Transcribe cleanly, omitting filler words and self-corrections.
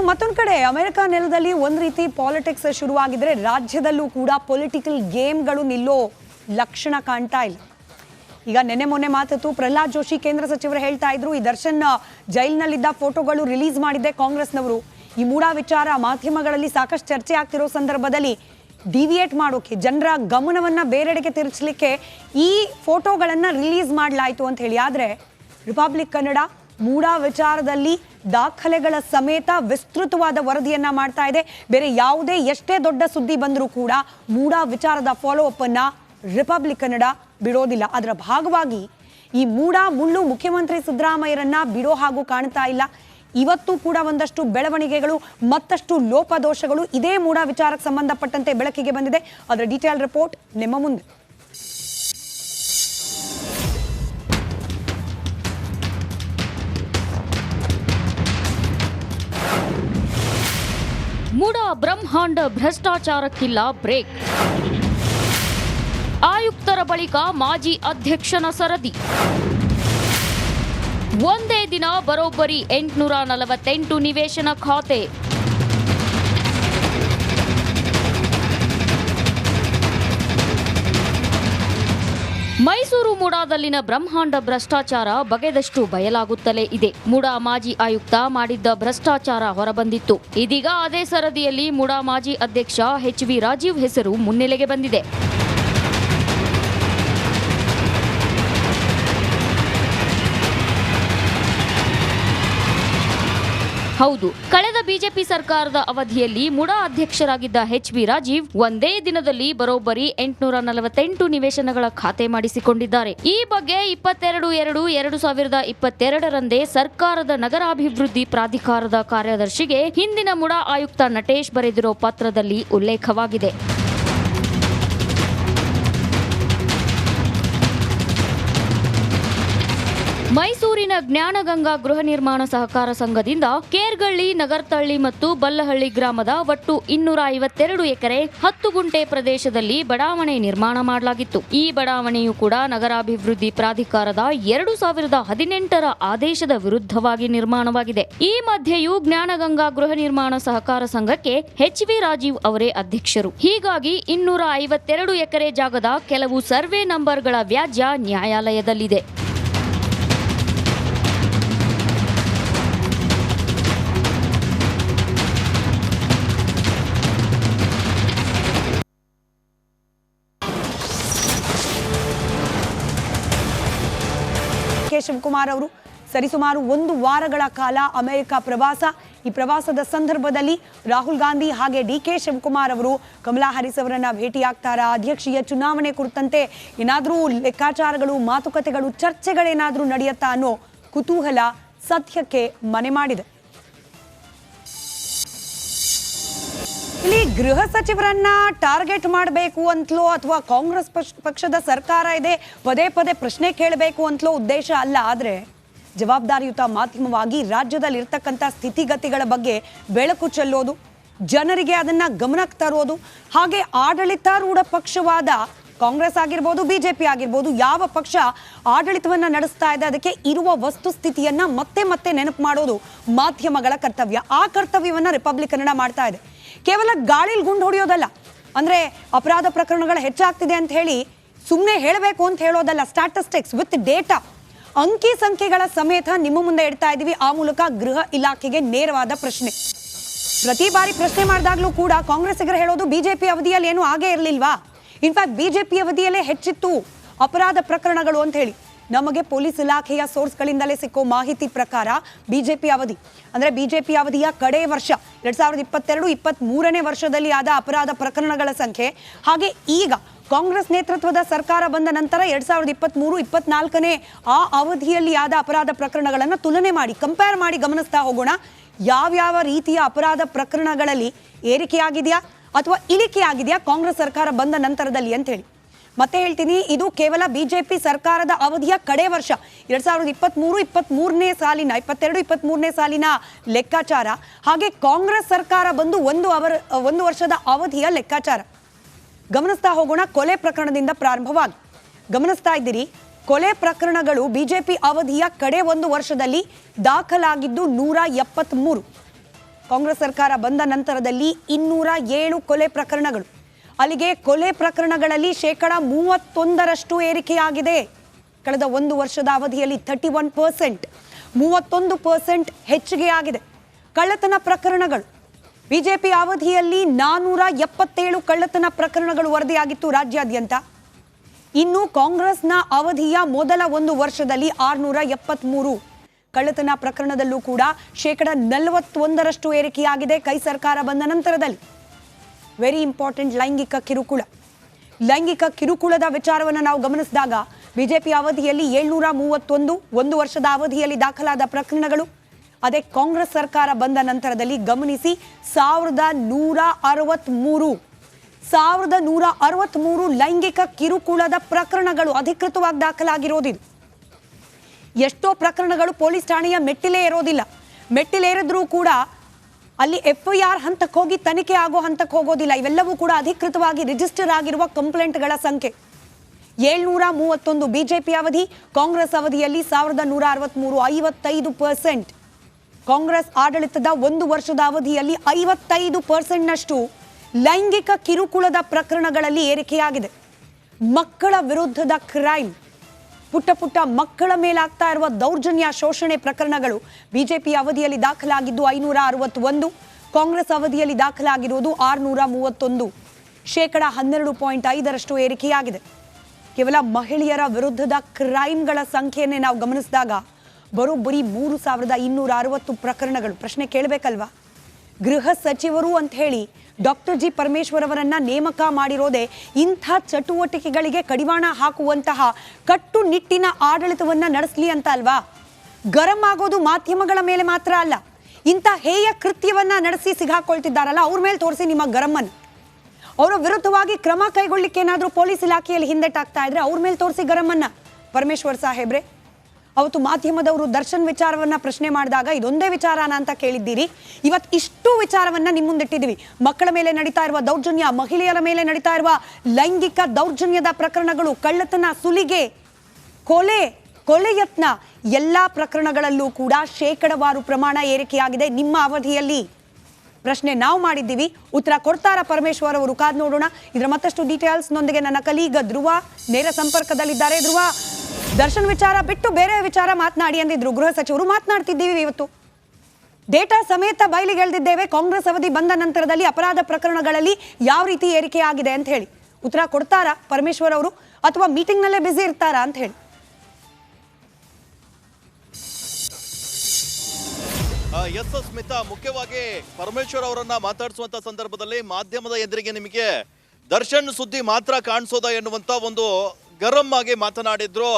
ಮತ್ತೊಂದು ಕಡೆ ಅಮೆರಿಕ ನೆಲದಲ್ಲಿ ಒಂದು ರೀತಿ ಪಾಲಿಟಿಕ್ಸ್ ಶುರುವಾಗಿದ್ರೆ ರಾಜ್ಯದಲ್ಲೂ ಕೂಡ ಪೊಲಿಟಿಕಲ್ ಗೇಮ್ಗಳು ನಿಲ್ಲೋ ಲಕ್ಷಣ ಕಾಣ್ತಾ ಇಲ್ಲ. ಈಗ ಮೊನ್ನೆ ಮಾತಿತ್ತು, ಪ್ರಹ್ಲಾದ್ ಜೋಶಿ ಕೇಂದ್ರ ಸಚಿವರು ಹೇಳ್ತಾ ಇದ್ರು, ಈ ದರ್ಶನ್ ಜೈಲಿನಲ್ಲಿದ್ದ ಫೋಟೋಗಳು ರಿಲೀಸ್ ಮಾಡಿದ್ದೆ ಕಾಂಗ್ರೆಸ್ನವರು. ಈ ಮೂಡಾ ವಿಚಾರ ಮಾಧ್ಯಮಗಳಲ್ಲಿ ಸಾಕಷ್ಟು ಚರ್ಚೆ ಆಗ್ತಿರೋ ಸಂದರ್ಭದಲ್ಲಿ ಡಿವಿಯೇಟ್ ಮಾಡೋಕೆ, ಜನರ ಗಮನವನ್ನ ಬೇರೆಡೆಗೆ ತಿರುಗಿಸಲಿಕ್ಕೆ ಈ ಫೋಟೋಗಳನ್ನು ರಿಲೀಸ್ ಮಾಡಲಾಯಿತು ಅಂತ ಹೇಳಿ. ಆದರೆ ರಿಪಬ್ಲಿಕ್ ಕನ್ನಡ ಮೂಡಾ ವಿಚಾರದಲ್ಲಿ ದಾಖಲೆಗಳ ಸಮೇತ ವಿಸ್ತೃತವಾದ ವರದಿಯನ್ನ ಮಾಡ್ತಾ ಇದೆ. ಬೇರೆ ಯಾವುದೇ ಎಷ್ಟೇ ದೊಡ್ಡ ಸುದ್ದಿ ಬಂದರೂ ಕೂಡ ಮೂಡಾ ವಿಚಾರದ ಫಾಲೋ ಅಪ್ ಅನ್ನ ರಿಪಬ್ಲಿಕ್ ಕನ್ನಡ ಬಿಡೋದಿಲ್ಲ. ಅದರ ಭಾಗವಾಗಿ ಈ ಮೂಡಾ ಮುಳ್ಳು ಮುಖ್ಯಮಂತ್ರಿ ಸಿದ್ದರಾಮಯ್ಯರನ್ನ ಬಿಡೋ ಹಾಗೂ ಕಾಣ್ತಾ ಇಲ್ಲ. ಇವತ್ತು ಕೂಡ ಒಂದಷ್ಟು ಬೆಳವಣಿಗೆಗಳು, ಮತ್ತಷ್ಟು ಲೋಪದೋಷಗಳು ಇದೇ ಮೂಡಾ ವಿಚಾರಕ್ಕೆ ಸಂಬಂಧಪಟ್ಟಂತೆ ಬೆಳಕಿಗೆ ಬಂದಿದೆ. ಅದರ ಡೀಟೇಲ್ ರಿಪೋರ್ಟ್ ನಿಮ್ಮ ಮುಂದೆ. ಮೂಡಾ ಬ್ರಹ್ಮಾಂಡ ಭ್ರಷ್ಟಾಚಾರಕ್ಕಿಲ್ಲ ಬ್ರೇಕ್. ಆಯುಕ್ತರ ಬಳಿಕ ಮಾಜಿ ಅಧ್ಯಕ್ಷನ ಸರದಿ. ಒಂದೇ ದಿನ ಬರೋಬ್ಬರಿ 848 ನಿವೇಶನ ಖಾತೆ. ಮೈಸೂರು ಮೂಡಾದಲ್ಲಿನ ಬ್ರಹ್ಮಾಂಡ ಭ್ರಷ್ಟಾಚಾರ ಬಗೆದಷ್ಟು ಬಯಲಾಗುತ್ತಲೇ ಇದೆ. ಮೂಡಾ ಮಾಜಿ ಆಯುಕ್ತ ಮಾಡಿದ್ದ ಭ್ರಷ್ಟಾಚಾರ ಹೊರಬಂದಿತ್ತು. ಇದೀಗ ಅದೇ ಸರದಿಯಲ್ಲಿ ಮೂಡಾ ಮಾಜಿ ಅಧ್ಯಕ್ಷ HV ರಾಜೀವ್ ಹೆಸರು ಮುನ್ನೆಲೆಗೆ ಬಂದಿದೆ. ಹೌದು, ಕಳೆದ ಬಿಜೆಪಿ ಸರ್ಕಾರದ ಅವಧಿಯಲ್ಲಿ ಮುಡಾ ಅಧ್ಯಕ್ಷರಾಗಿದ್ದ HV ರಾಜೀವ್ ಒಂದೇ ದಿನದಲ್ಲಿ ಬರೋಬ್ಬರಿ 848 ನಿವೇಶನಗಳ ಖಾತೆ ಮಾಡಿಸಿಕೊಂಡಿದ್ದಾರೆ. ಈ ಬಗ್ಗೆ 22/2/2022ರಂದೇ ಸರ್ಕಾರದ ನಗರಾಭಿವೃದ್ಧಿ ಪ್ರಾಧಿಕಾರದ ಕಾರ್ಯದರ್ಶಿಗೆ ಹಿಂದಿನ ಮುಡಾ ಆಯುಕ್ತ ನಟೇಶ್ ಬರೆದಿರೋ ಪತ್ರದಲ್ಲಿ ಉಲ್ಲೇಖವಾಗಿದೆ. ಮೈಸೂರಿನ ಜ್ಞಾನಗಂಗಾ ಗೃಹ ನಿರ್ಮಾಣ ಸಹಕಾರ ಸಂಘದಿಂದ ಕೇರ್ಗಳ್ಳಿ, ನಗರ್ತಳ್ಳಿ ಮತ್ತು ಬಲ್ಲಹಳ್ಳಿ ಗ್ರಾಮದ ಒಟ್ಟು 252 ಎಕರೆ 10 ಗುಂಟೆ ಪ್ರದೇಶದಲ್ಲಿ ಬಡಾವಣೆ ನಿರ್ಮಾಣ ಮಾಡಲಾಗಿತ್ತು. ಈ ಬಡಾವಣೆಯು ಕೂಡ ನಗರಾಭಿವೃದ್ಧಿ ಪ್ರಾಧಿಕಾರದ 2018ರ ಆದೇಶದ ವಿರುದ್ಧವಾಗಿ ನಿರ್ಮಾಣವಾಗಿದೆ. ಈ ಮಧ್ಯೆಯೂ ಜ್ಞಾನಗಂಗಾ ಗೃಹ ನಿರ್ಮಾಣ ಸಹಕಾರ ಸಂಘಕ್ಕೆ HV ರಾಜೀವ್ ಅವರೇ ಅಧ್ಯಕ್ಷರು. ಹೀಗಾಗಿ 252 ಎಕರೆ ಜಾಗದ ಕೆಲವು ಸರ್ವೆ ನಂಬರ್ಗಳ ವ್ಯಾಜ್ಯ ನ್ಯಾಯಾಲಯದಲ್ಲಿದೆ. ಶಿವಕುಮಾರ್ ಅವರು ಸರಿಸುಮಾರು 1 ವಾರಗಳ ಕಾಲ ಅಮೆರಿಕ ಪ್ರವಾಸ. ಈ ಪ್ರವಾಸದ ಸಂದರ್ಭದಲ್ಲಿ ರಾಹುಲ್ ಗಾಂಧಿ ಹಾಗೆ DK ಶಿವಕುಮಾರ್ ಅವರು ಕಮಲಾ ಹ್ಯಾರಿಸ್ ಅವರನ್ನ ಭೇಟಿಯಾಗ್ತಾರಾ? ಅಧ್ಯಕ್ಷೀಯ ಚುನಾವಣೆ ಕುರಿತಂತೆ ಏನಾದರೂ ಲೆಕ್ಕಾಚಾರಗಳು, ಮಾತುಕತೆಗಳು, ಚರ್ಚೆಗಳೇನಾದರೂ ನಡೆಯುತ್ತಾ ಅನ್ನೋ ಕುತೂಹಲ ಸದ್ಯಕ್ಕೆ ಮನೆ ಮಾಡಿದೆ. ಇಲ್ಲಿ ಗೃಹ ಸಚಿವರನ್ನ ಟಾರ್ಗೆಟ್ ಮಾಡಬೇಕು ಅಂತಲೋ ಅಥವಾ ಕಾಂಗ್ರೆಸ್ ಪಕ್ಷದ ಸರ್ಕಾರ ಇದೆ ಪದೇ ಪದೇ ಪ್ರಶ್ನೆ ಕೇಳಬೇಕು ಅಂತಲೋ ಉದ್ದೇಶ ಅಲ್ಲ. ಆದರೆ ಜವಾಬ್ದಾರಿಯುತ ಮಾಧ್ಯಮವಾಗಿ ರಾಜ್ಯದಲ್ಲಿ ಇರ್ತಕ್ಕಂಥ ಸ್ಥಿತಿಗತಿಗಳ ಬಗ್ಗೆ ಬೆಳಕು ಚೆಲ್ಲೋದು, ಜನರಿಗೆ ಅದನ್ನ ಗಮನಕ್ಕೆ ತರೋದು, ಹಾಗೆ ಆಡಳಿತಾರೂಢ ಪಕ್ಷವಾದ ಕಾಂಗ್ರೆಸ್ ಆಗಿರ್ಬೋದು, BJP ಆಗಿರ್ಬೋದು, ಯಾವ ಪಕ್ಷ ಆಡಳಿತವನ್ನ ನಡೆಸ್ತಾ ಇದೆ ಅದಕ್ಕೆ ಇರುವ ವಸ್ತುಸ್ಥಿತಿಯನ್ನ ಮತ್ತೆ ಮತ್ತೆ ನೆನಪು ಮಾಡೋದು ಮಾಧ್ಯಮಗಳ ಕರ್ತವ್ಯ. ಆ ಕರ್ತವ್ಯವನ್ನ ರಿಪಬ್ಲಿಕ್ ಕನ್ನಡ ಮಾಡ್ತಾ ಇದೆ. ಕೇವಲ ಗಾಳಿಲ್ ಗುಂಡು ಹೊಡೆಯೋದಲ್ಲ, ಅಂದ್ರೆ ಅಪರಾಧ ಪ್ರಕರಣಗಳು ಹೆಚ್ಚಾಗ್ತಿದೆ ಅಂತ ಹೇಳಿ ಸುಮ್ಮನೆ ಹೇಳಬೇಕು ಅಂತ ಹೇಳೋದಲ್ಲ. ಸ್ಟ್ಯಾಟಿಸ್ಟಿಕ್ಸ್ ವಿತ್ ಡೇಟಾ, ಅಂಕಿ ಸಂಖ್ಯೆಗಳ ಸಮೇತ ನಿಮ್ಮ ಮುಂದೆ ಇಡ್ತಾ ಇದ್ದೀವಿ. ಆ ಮೂಲಕ ಗೃಹ ಇಲಾಖೆಗೆ ನೇರವಾದ ಪ್ರಶ್ನೆ. ಪ್ರತಿ ಬಾರಿ ಪ್ರಶ್ನೆ ಮಾಡಿದಾಗ್ಲೂ ಕೂಡ ಕಾಂಗ್ರೆಸ್ಸಿಗರು ಹೇಳೋದು BJP ಅವಧಿಯಲ್ಲಿ ಏನು ಆಗೇ ಇರಲಿಲ್ವಾ, ಇನ್ಫ್ಯಾಕ್ಟ್ BJP ಅವಧಿಯಲ್ಲೇ ಹೆಚ್ಚಿತ್ತು ಅಪರಾಧ ಪ್ರಕರಣಗಳು ಅಂತ ಹೇಳಿ. ನಮಗೆ ಪೊಲೀಸ್ ಇಲಾಖೆಯ ಸೋರ್ಸ್ಗಳಿಂದಲೇ ಸಿಕ್ಕೋ ಮಾಹಿತಿ ಪ್ರಕಾರ BJP ಅವಧಿ ಅಂದರೆ BJP ಅವಧಿಯ ಕಡೆ ವರ್ಷ 2022-23ನೇ ವರ್ಷದಲ್ಲಿ ಆದ ಅಪರಾಧ ಪ್ರಕರಣಗಳ ಸಂಖ್ಯೆ, ಹಾಗೆ ಈಗ ಕಾಂಗ್ರೆಸ್ ನೇತೃತ್ವದ ಸರ್ಕಾರ ಬಂದ ನಂತರ 2023-24ನೇ ಆ ಅವಧಿಯಲ್ಲಿ ಆದ ಅಪರಾಧ ಪ್ರಕರಣಗಳನ್ನು ತುಲನೆ ಮಾಡಿ, ಕಂಪೇರ್ ಮಾಡಿ ಗಮನಿಸ್ತಾ ಹೋಗೋಣ. ಯಾವ್ಯಾವ ರೀತಿಯ ಅಪರಾಧ ಪ್ರಕರಣಗಳಲ್ಲಿ ಏರಿಕೆಯಾಗಿದೆಯಾ ಅಥವಾ ಇಳಿಕೆಯಾಗಿದೆಯಾ ಕಾಂಗ್ರೆಸ್ ಸರ್ಕಾರ ಬಂದ ನಂತರದಲ್ಲಿ ಅಂತ ಹೇಳಿ. ಮತ್ತೆ ಹೇಳ್ತೀನಿ, ಇದು ಕೇವಲ BJP ಸರ್ಕಾರದ ಅವಧಿಯ ಕಡೆ ವರ್ಷ 2023-23ನೇ ಸಾಲಿನ 22-23ನೇ ಸಾಲಿನ ಲೆಕ್ಕಾಚಾರ, ಹಾಗೆ ಕಾಂಗ್ರೆಸ್ ಸರ್ಕಾರ ಬಂದು ಒಂದು ವರ್ಷದ ಅವಧಿಯ ಲೆಕ್ಕಾಚಾರ ಗಮನಿಸ್ತಾ ಹೋಗೋಣ. ಕೊಲೆ ಪ್ರಕರಣದಿಂದ ಪ್ರಾರಂಭವಾಗಿ ಗಮನಿಸ್ತಾ ಇದ್ದೀರಿ, ಕೊಲೆ ಪ್ರಕರಣಗಳು ಬಿಜೆಪಿ ಅವಧಿಯ ಕಡೆ ಒಂದು ವರ್ಷದಲ್ಲಿ ದಾಖಲಾಗಿದ್ದು 173. ಕಾಂಗ್ರೆಸ್ ಸರ್ಕಾರ ಬಂದ ನಂತರದಲ್ಲಿ 207 ಕೊಲೆ ಪ್ರಕರಣಗಳು. ಅಲ್ಲಿಗೆ ಕೊಲೆ ಪ್ರಕರಣಗಳಲ್ಲಿ 31% ಏರಿಕೆಯಾಗಿದೆ. ಕಳೆದ ಒಂದು ವರ್ಷದ ಅವಧಿಯಲ್ಲಿ 31%, 31% ಹೆಚ್ಚಿಗೆ ಆಗಿದೆ. ಕಳ್ಳತನ ಪ್ರಕರಣಗಳು ಬಿಜೆಪಿ ಅವಧಿಯಲ್ಲಿ 477 ಕಳ್ಳತನ ಪ್ರಕರಣಗಳು ವರದಿಯಾಗಿತ್ತು ರಾಜ್ಯಾದ್ಯಂತ. ಇನ್ನು ಕಾಂಗ್ರೆಸ್ನ ಅವಧಿಯ ಮೊದಲ ಒಂದು ವರ್ಷದಲ್ಲಿ 673 ಕಳ್ಳತನ ಪ್ರಕರಣದಲ್ಲೂ ಕೂಡ 41% ಏರಿಕೆಯಾಗಿದೆ ಕೈ ಸರ್ಕಾರ ಬಂದ ನಂತರದಲ್ಲಿ. ವೆರಿ ಇಂಪಾರ್ಟೆಂಟ್, ಲೈಂಗಿಕ ಕಿರುಕುಳದ ವಿಚಾರವನ್ನು ನಾವು ಗಮನಿಸಿದಾಗ ಬಿಜೆಪಿ ಅವಧಿಯಲ್ಲಿ 731 ಒಂದು ವರ್ಷದ ಅವಧಿಯಲ್ಲಿ ದಾಖಲಾದ ಪ್ರಕರಣಗಳು. ಅದೇ ಕಾಂಗ್ರೆಸ್ ಸರ್ಕಾರ ಬಂದ ನಂತರದಲ್ಲಿ ಗಮನಿಸಿ 1163 ಲೈಂಗಿಕ ಕಿರುಕುಳದ ಪ್ರಕರಣಗಳು ಅಧಿಕೃತವಾಗಿ ದಾಖಲಾಗಿರೋದಿದು. ಎಷ್ಟೋ ಪ್ರಕರಣಗಳು ಪೊಲೀಸ್ ಠಾಣೆಯ ಮೆಟ್ಟಿಲೇ ಇರೋದಿಲ್ಲ. ಮೆಟ್ಟಿಲೇರಿದ್ರೂ ಕೂಡ ಅಲ್ಲಿ FIR ಹಂತಕ್ಕೆ ಹೋಗಿ ತನಿಖೆ ಆಗೋ ಹಂತಕ್ಕೆ ಹೋಗೋದಿಲ್ಲ. ಇವೆಲ್ಲವೂ ಕೂಡ ಅಧಿಕೃತವಾಗಿ ರಿಜಿಸ್ಟರ್ ಆಗಿರುವ ಕಂಪ್ಲೇಂಟ್ಗಳ ಸಂಖ್ಯೆ. 731 ಬಿಜೆಪಿ ಅವಧಿ, ಕಾಂಗ್ರೆಸ್ ಅವಧಿಯಲ್ಲಿ 1163, 55%. ಕಾಂಗ್ರೆಸ್ ಆಡಳಿತದ ಒಂದು ವರ್ಷದ ಅವಧಿಯಲ್ಲಿ 55%ನಷ್ಟು ಲೈಂಗಿಕ ಕಿರುಕುಳದ ಪ್ರಕರಣಗಳಲ್ಲಿ ಏರಿಕೆಯಾಗಿದೆ. ಮಕ್ಕಳ ವಿರುದ್ಧದ ಕ್ರೈಮ್, ಪುಟ್ಟ ಮಕ್ಕಳ ಮೇಲಾಗ್ತಾ ಇರುವ ದೌರ್ಜನ್ಯ, ಶೋಷಣೆ ಪ್ರಕರಣಗಳು ಬಿಜೆಪಿ ಅವಧಿಯಲ್ಲಿ ದಾಖಲಾಗಿದ್ದು 561, ಕಾಂಗ್ರೆಸ್ ಅವಧಿಯಲ್ಲಿ ದಾಖಲಾಗಿರುವುದು 631, 12.5% ಏರಿಕೆಯಾಗಿದೆ. ಕೇವಲ ಮಹಿಳೆಯರ ವಿರುದ್ಧದ ಕ್ರೈಮ್ಗಳ ಸಂಖ್ಯೆಯನ್ನೇ ನಾವು ಗಮನಿಸಿದಾಗ ಬರೋಬ್ಬರಿ 3260 ಪ್ರಕರಣಗಳು. ಪ್ರಶ್ನೆ ಕೇಳಬೇಕಲ್ವಾ? ಗೃಹ ಸಚಿವರು ಅಂತ ಹೇಳಿ ಡಾಕ್ಟರ್ ಜಿ ಪರಮೇಶ್ವರ್ ಅವರನ್ನ ನೇಮಕ ಮಾಡಿರೋದೇ ಇಂಥ ಚಟುವಟಿಕೆಗಳಿಗೆ ಕಡಿವಾಣ ಹಾಕುವಂತಹ ಕಟ್ಟುನಿಟ್ಟಿನ ಆಡಳಿತವನ್ನ ನಡೆಸಲಿ ಅಂತ ಅಲ್ವಾ? ಗರಂ ಆಗೋದು ಮಾಧ್ಯಮಗಳ ಮೇಲೆ ಮಾತ್ರ ಅಲ್ಲ, ಇಂಥ ಹೇಯ ಕೃತ್ಯವನ್ನ ನಡೆಸಿ ಸಿಗಾಕೊಳ್ತಿದ್ದಾರಲ್ಲ ಅವ್ರ ಮೇಲೆ ತೋರಿಸಿ ನಿಮ್ಮ ಗರಮನ್ನು. ಅವರ ವಿರುದ್ಧವಾಗಿ ಕ್ರಮ ಕೈಗೊಳ್ಳಿಕ್ಕೆ ಏನಾದರೂ ಪೊಲೀಸ್ ಇಲಾಖೆಯಲ್ಲಿ ಹಿಂದೆಟಾಗ್ತಾ ಇದ್ರೆ ಅವ್ರ ಮೇಲೆ ತೋರಿಸಿ ಗರಮನ್ನ. ಪರಮೇಶ್ವರ್ ಸಾಹೇಬ್ರೆ, ಅವತ್ತು ಮಾಧ್ಯಮದವರು ದರ್ಶನ್ ವಿಚಾರವನ್ನ ಪ್ರಶ್ನೆ ಮಾಡಿದಾಗ ಇದೊಂದೇ ವಿಚಾರನ ಅಂತ ಕೇಳಿದ್ದೀರಿ. ಇವತ್ತು ಇಷ್ಟು ವಿಚಾರವನ್ನ ನಿಮ್ಮ ಮುಂದಿಟ್ಟಿದ್ದೀವಿ. ಮಕ್ಕಳ ಮೇಲೆ ನಡೀತಾ ಇರುವ ದೌರ್ಜನ್ಯ, ಮಹಿಳೆಯರ ಮೇಲೆ ನಡೀತಾ ಇರುವ ಲೈಂಗಿಕ ದೌರ್ಜನ್ಯದ ಪ್ರಕರಣಗಳು, ಕಳ್ಳತನ, ಸುಲಿಗೆ, ಕೊಲೆ ಯತ್ನ, ಎಲ್ಲಾ ಪ್ರಕರಣಗಳಲ್ಲೂ ಕೂಡ ಶೇಕಡವಾರು ಪ್ರಮಾಣ ಏರಿಕೆಯಾಗಿದೆ ನಿಮ್ಮ ಅವಧಿಯಲ್ಲಿ. ಪ್ರಶ್ನೆ ನಾವು ಮಾಡಿದ್ದೀವಿ, ಉತ್ತರ ಕೊಡ್ತಾರ ಪರಮೇಶ್ವರ್ ಅವರು? ಕಾದ್ ನೋಡೋಣ. ಇದರ ಮತ್ತಷ್ಟು ಡೀಟೇಲ್ಸ್ ನೊಂದಿಗೆ ನನ್ನ ಕಲೀಗ ಧ್ರುವ ನೇರ ಸಂಪರ್ಕದಲ್ಲಿದ್ದಾರೆ. ಧ್ರುವ, ದರ್ಶನ್ ವಿಚಾರ ಬಿಟ್ಟು ಬೇರೆ ವಿಚಾರ ಮಾತನಾಡಿ ಅಂದಿದ್ರು ಗೃಹ ಸಚಿವರು. ಮಾತನಾಡ್ತಿದ್ದೀವಿ ಇವತ್ತು. ಡೇಟಾ ಸಮೇತ ಬಯಲಿಗೆ ಎಳೆದಿದ್ದೇವೆ. ಕಾಂಗ್ರೆಸ್ ಅವಧಿ ಬಂದ ನಂತರದಲ್ಲಿ ಅಪರಾಧ ಪ್ರಕರಣಗಳಲ್ಲಿ ಯಾವ ರೀತಿ ಏರಿಕೆ ಆಗಿದೆ ಅಂತ ಹೇಳಿ ಉತ್ತರ ಕೊಡ್ತಾರಾ ಪರಮೇಶ್ವರ್ ಅವರು, ಅಥವಾ ಮೀಟಿಂಗ್ ನಲ್ಲೇ ಬ್ಯುಸಿ ಇರ್ತಾರಾ ಅಂತ ಹೇಳಿ? ಎಸ್ ಸ್ಮಿತಾ, ಮುಖ್ಯವಾಗಿ ಪರಮೇಶ್ವರ್ ಅವರನ್ನ ಮಾತಾಡಿಸುವಂತ ಸಂದರ್ಭದಲ್ಲಿ ಮಾಧ್ಯಮದ ಎದುರಿಗೆ ನಿಮಗೆ ದರ್ಶನ್ ಸುದ್ದಿ ಮಾತ್ರ ಕಾಣಿಸೋದ ಎನ್ನುವಂತ ಒಂದು ಗರಂ ಆಗಿ ಮಾತನಾಡಿದ್ರು.